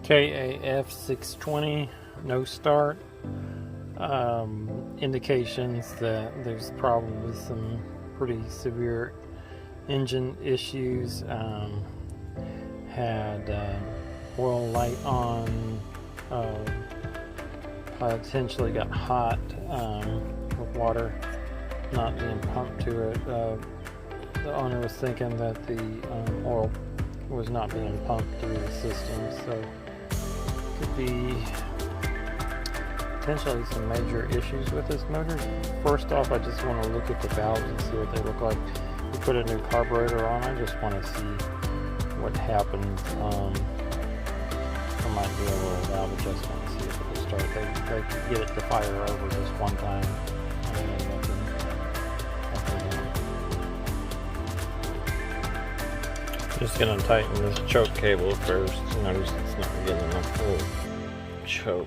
kaf620 no start. Indications that there's probably some pretty severe engine issues. Had oil light on, potentially got hot with water not being pumped to it. The owner was thinking that the oil was not being pumped through the system, so could be potentially some major issues with this motor. First off, I just want to look at the valves and see what they look like. We put a new carburetor on. I just want to see what happens. I might do a little valve adjustment and see if it will start. They get it to fire over just one time, and then just gonna tighten this choke cable first. Notice it's not getting a full choke.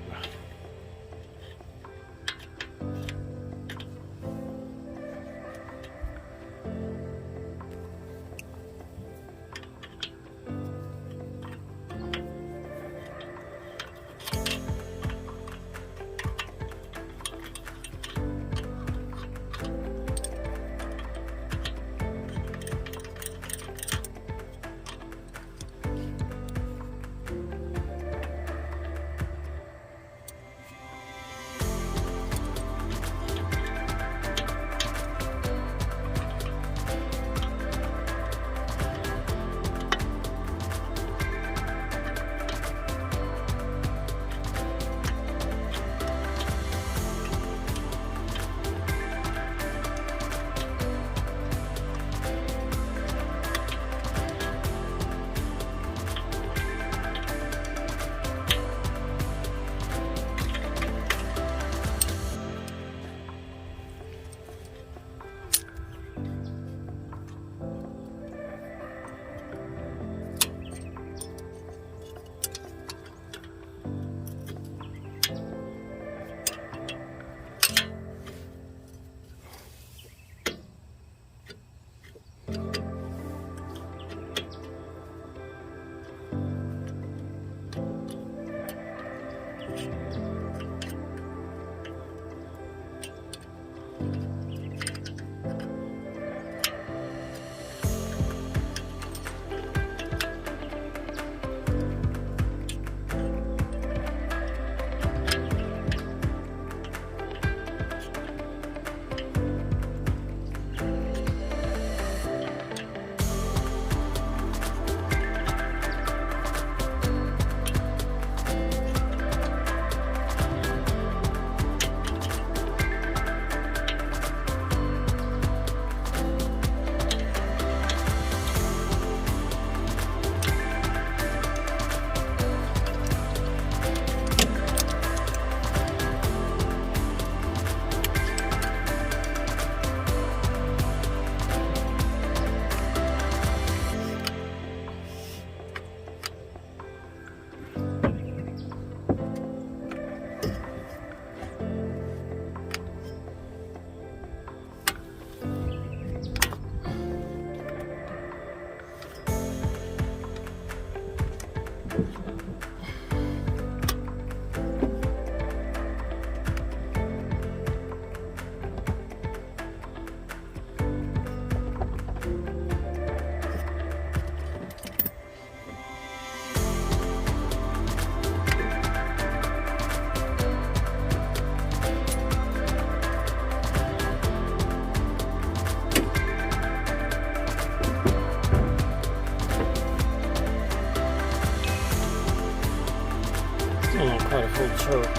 Quite a full choke.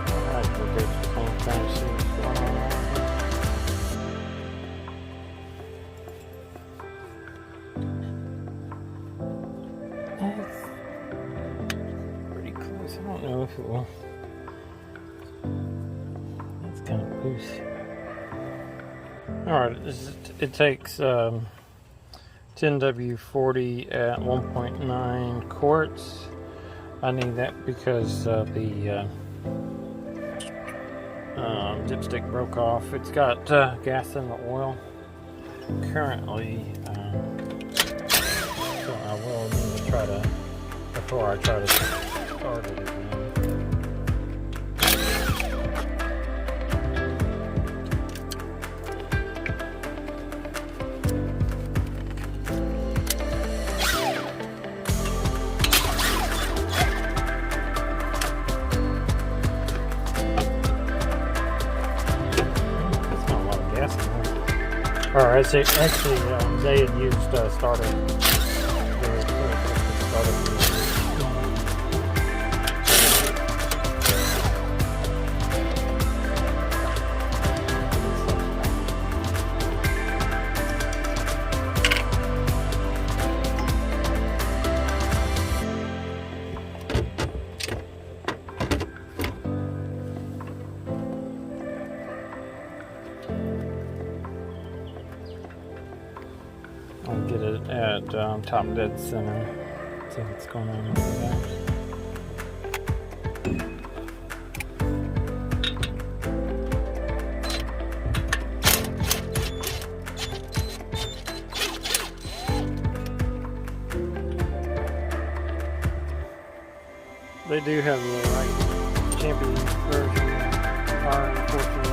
Alright, we'll get the same thing, see what's going on there. Pretty close. I don't know if it will. That's kind of loose. Alright, it takes 10W40 at 1.9 quarts. I need that because the Dipstick broke off. It's got gas in the oil currently, so I will need to try to, before I try to start it again. Or actually, they had used starter. I'll get it at top dead center. See what's going on over there. They do have the right champion version R14.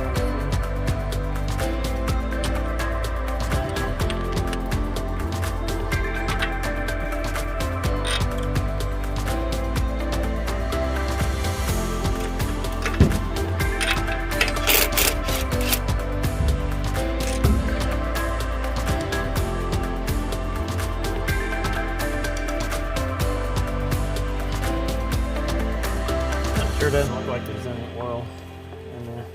Sure doesn't look like there's any oil in there.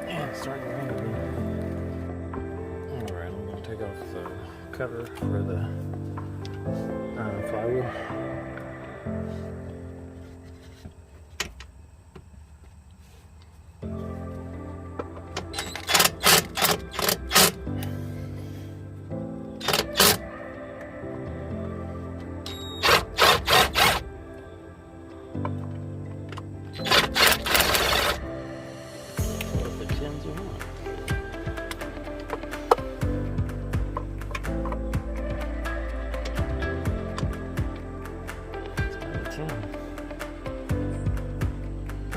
Yeah, it's starting to rain again. Alright, I'm going to take off the cover for the flywheel.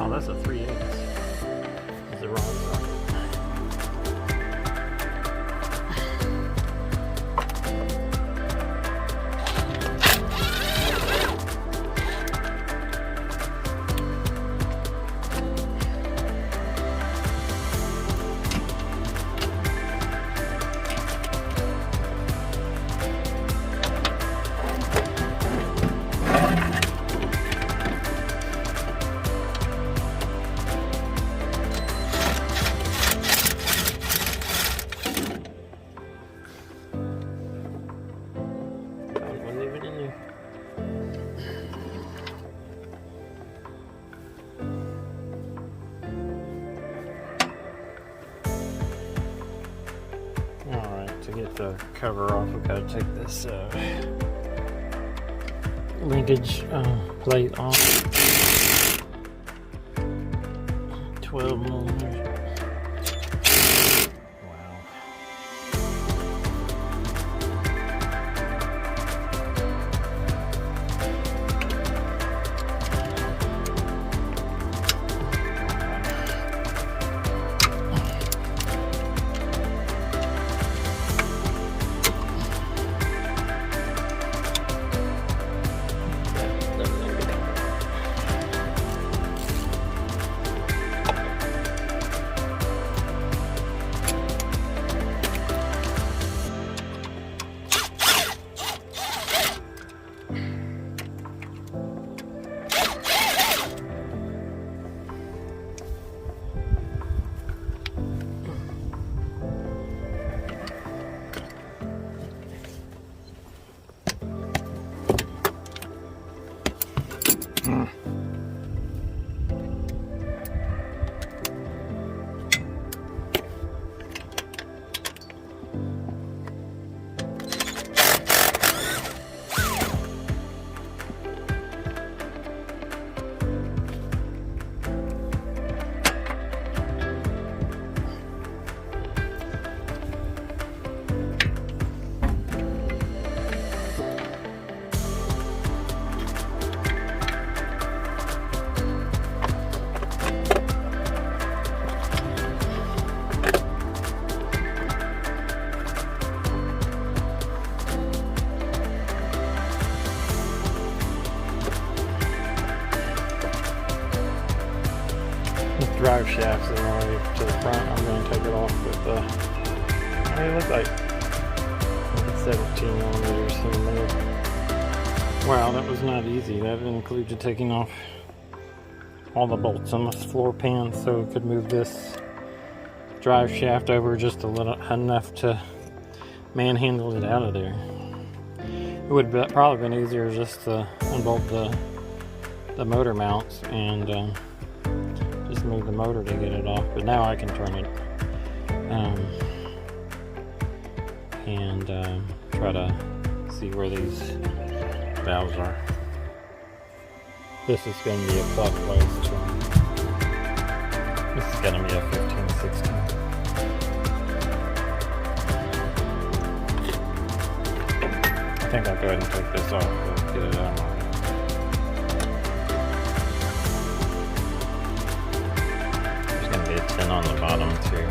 Oh, that's a 3/8. That's the wrong side. To get the cover off, we've got to take this linkage plate off. 12 millimeters. This drive shaft's in the way to the front. I'm going to take it off with it looks like 17 millimeters in the middle. Wow, that was not easy. That included taking off all the bolts on this floor pan so we could move this drive shaft over just a little enough to manhandle it out of there. It would have probably been easier just to unbolt the motor mounts and just move the motor to get it off, but now I can turn it and try to see where these valves are. This is going to be a clockwise turn. This is going to be a 15-16. I think I'll go ahead and take this off and get it out of my way. There's going to be a 10 on the bottom too.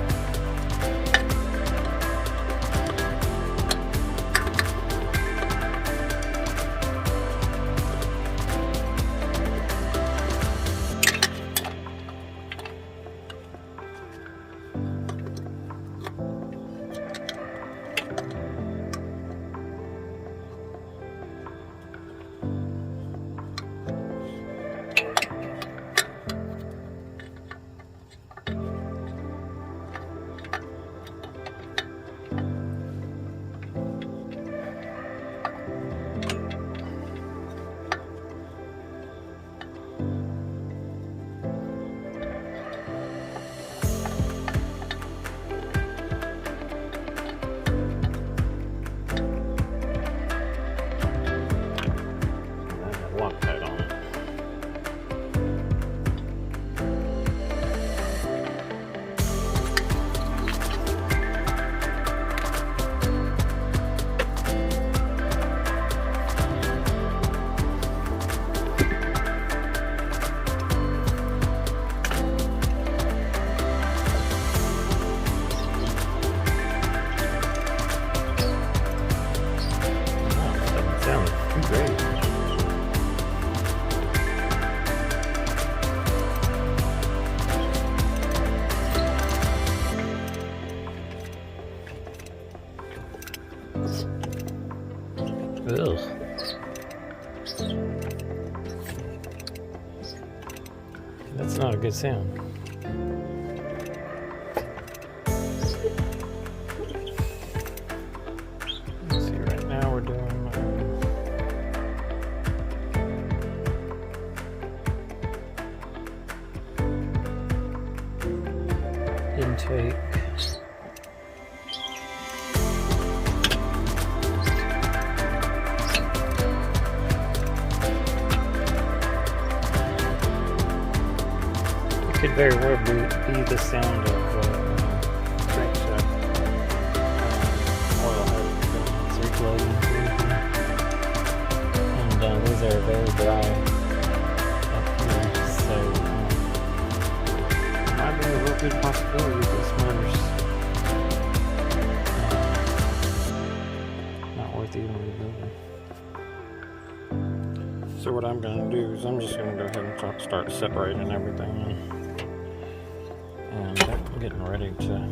Ugh. That's not a good sound. Let's see, right now we're doing intake. Could very well be the sound of crankshaft oil circulating through here. And these are very dry up here, so it might be a real good possibility that this motor's not worth even rebuilding. So what I'm going to do is I'm just going to go ahead and start separating everything. And I'm getting ready to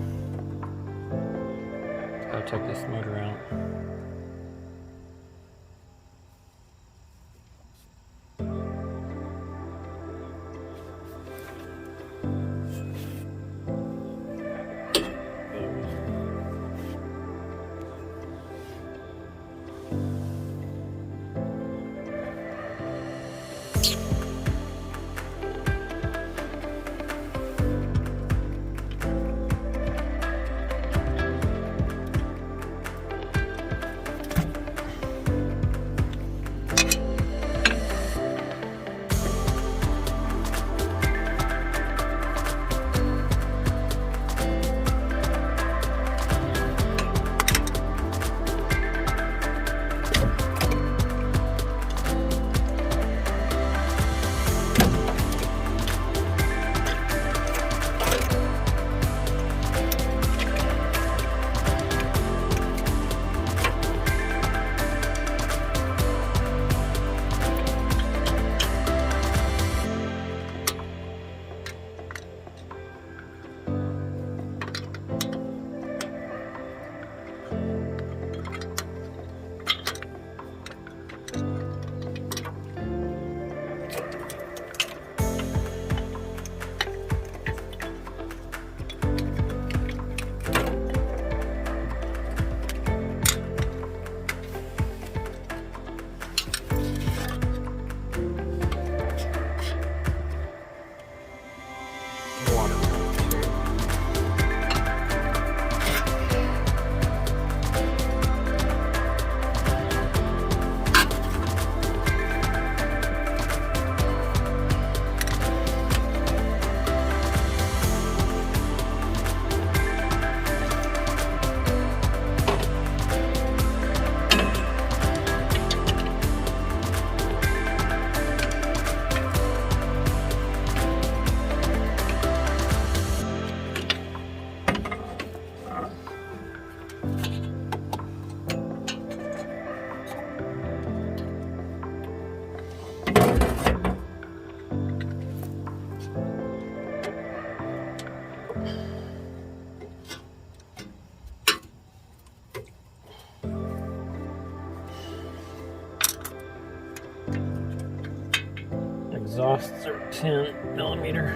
take this motor out. exhausts are 10 millimeter.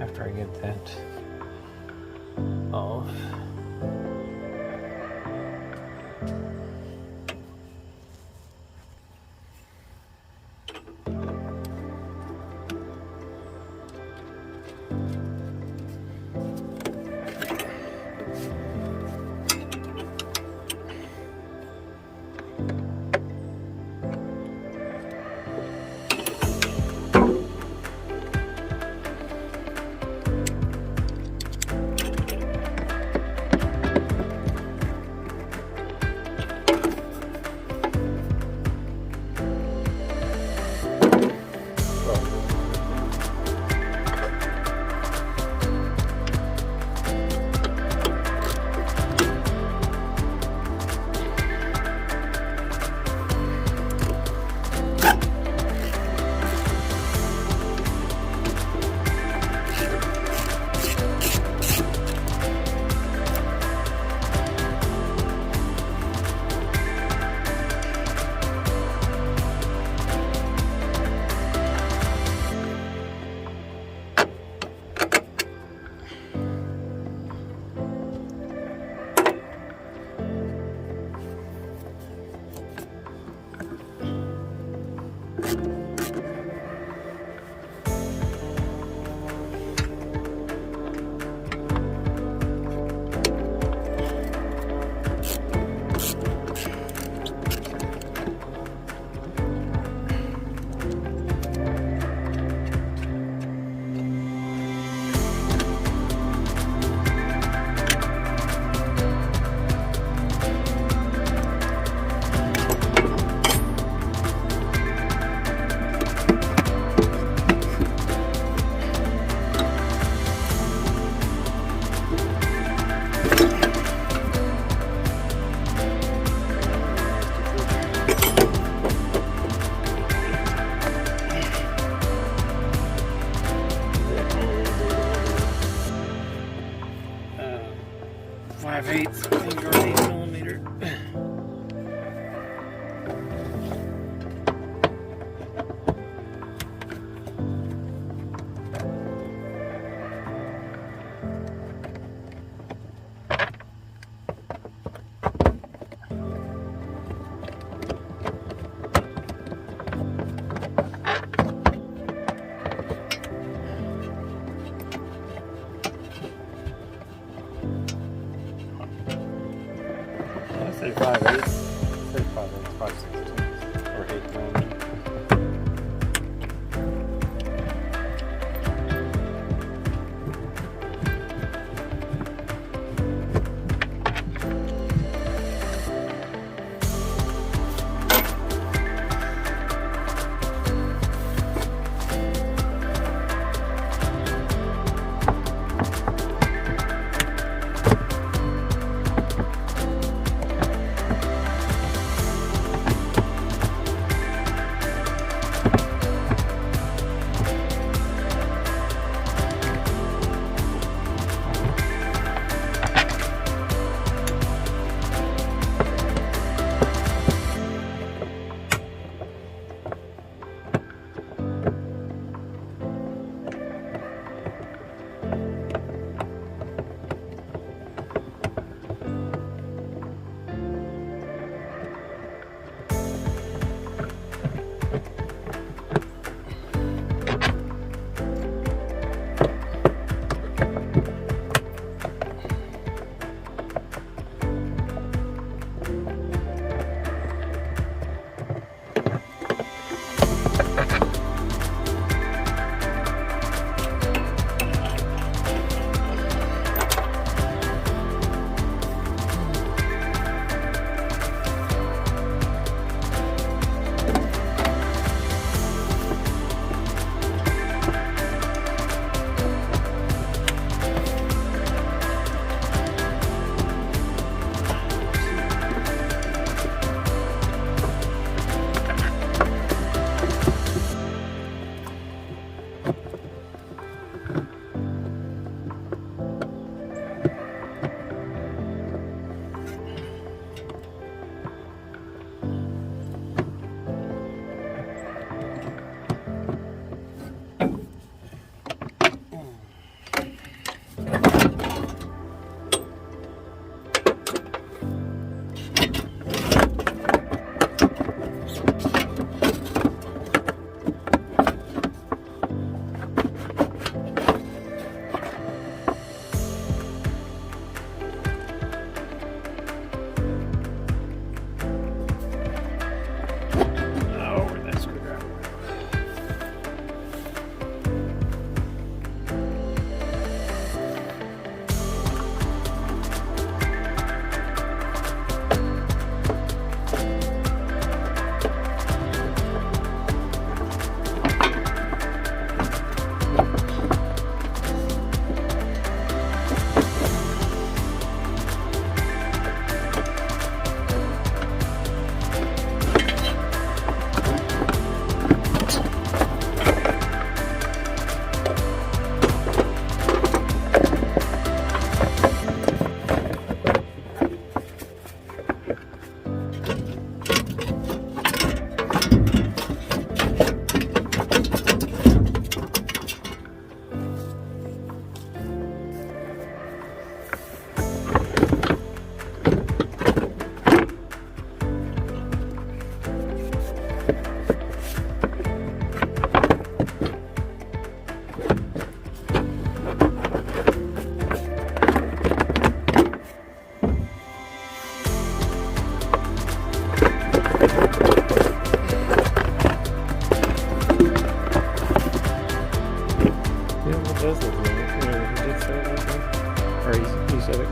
After I get that off.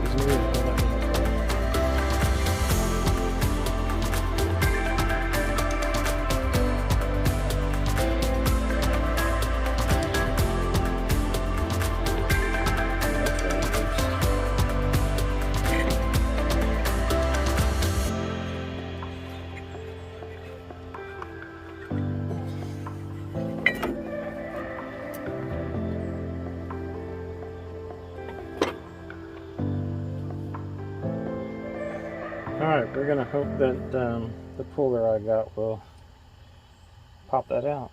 was new. Alright, we're gonna hope that the puller I got will pop that out.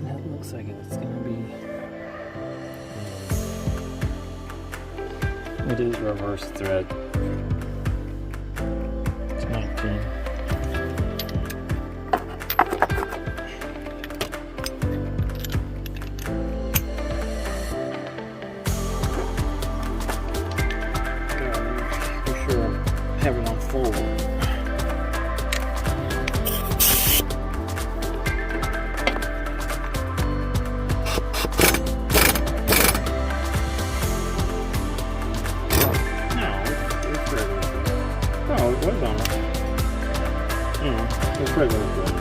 That looks like it's gonna be. It is reverse thread. It's 19. Have it on forward. No, it's regular thread. Oh, it was on it. No, it's regular thread.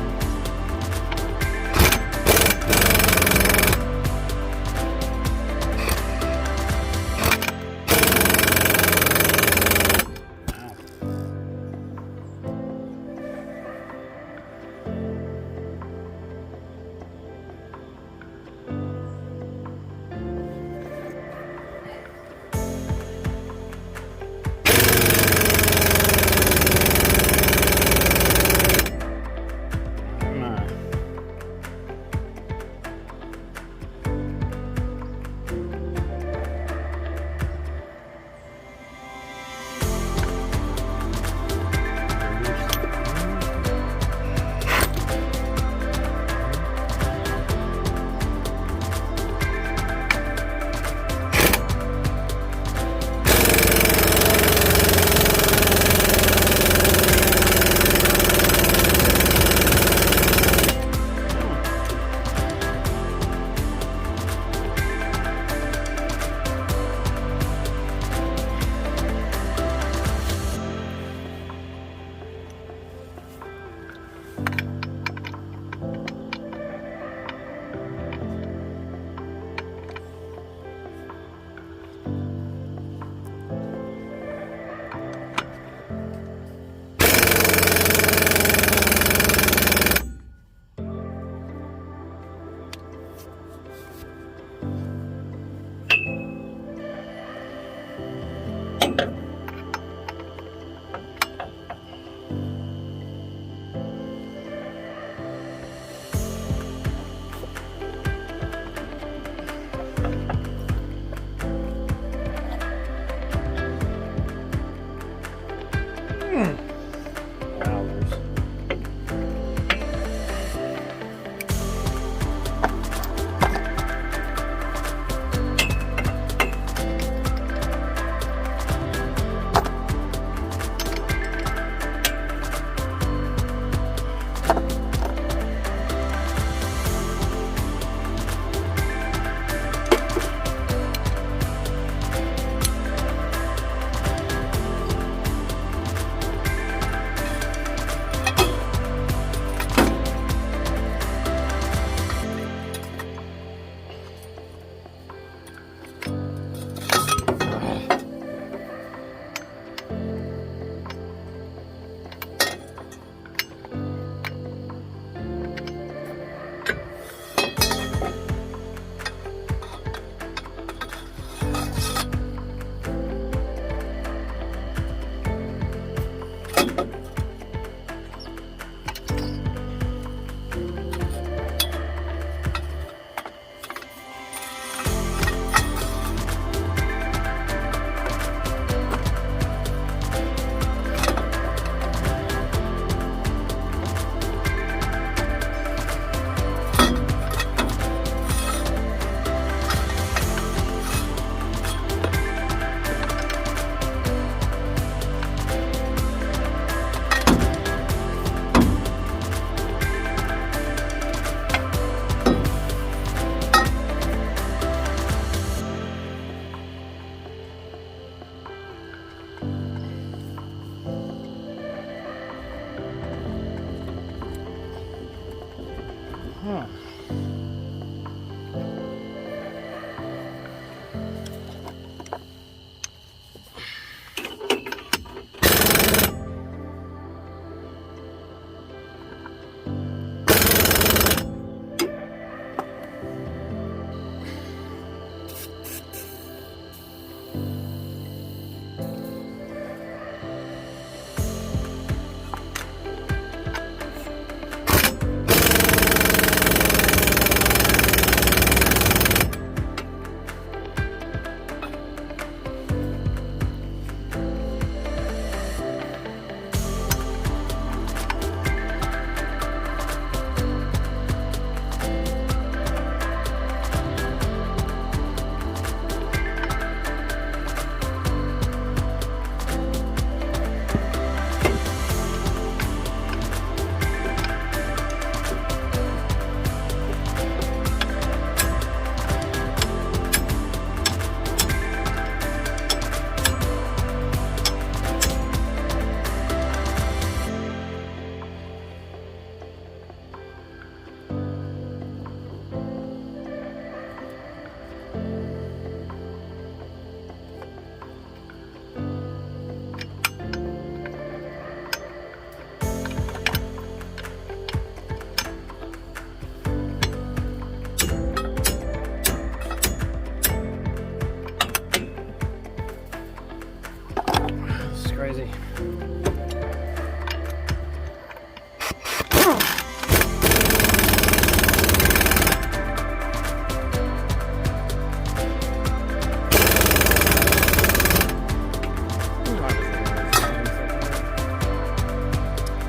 crazy.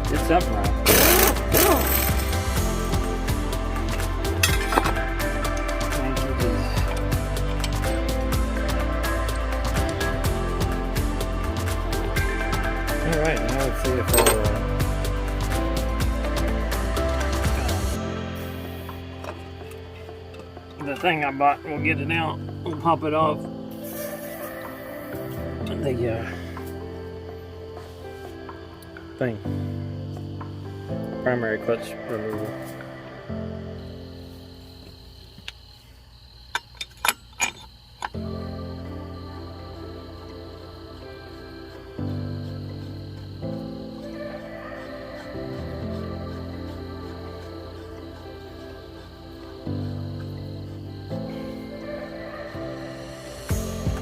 Did something right. Thank you, Jesus. Alright, now let's see if the thing I bought, we'll get it out, we'll pop it off. The thing. Primary clutch removal.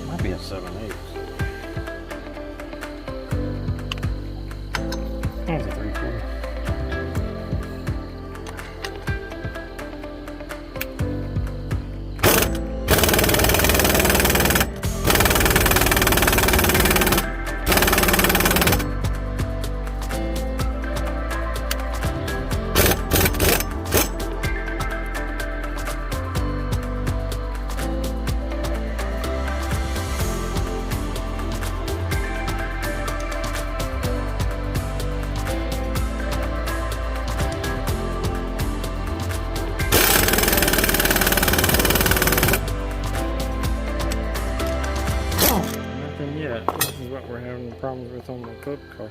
Might be a 7/8. That was a 3/4. Nothing yet. This is what we're having problems with on my club car.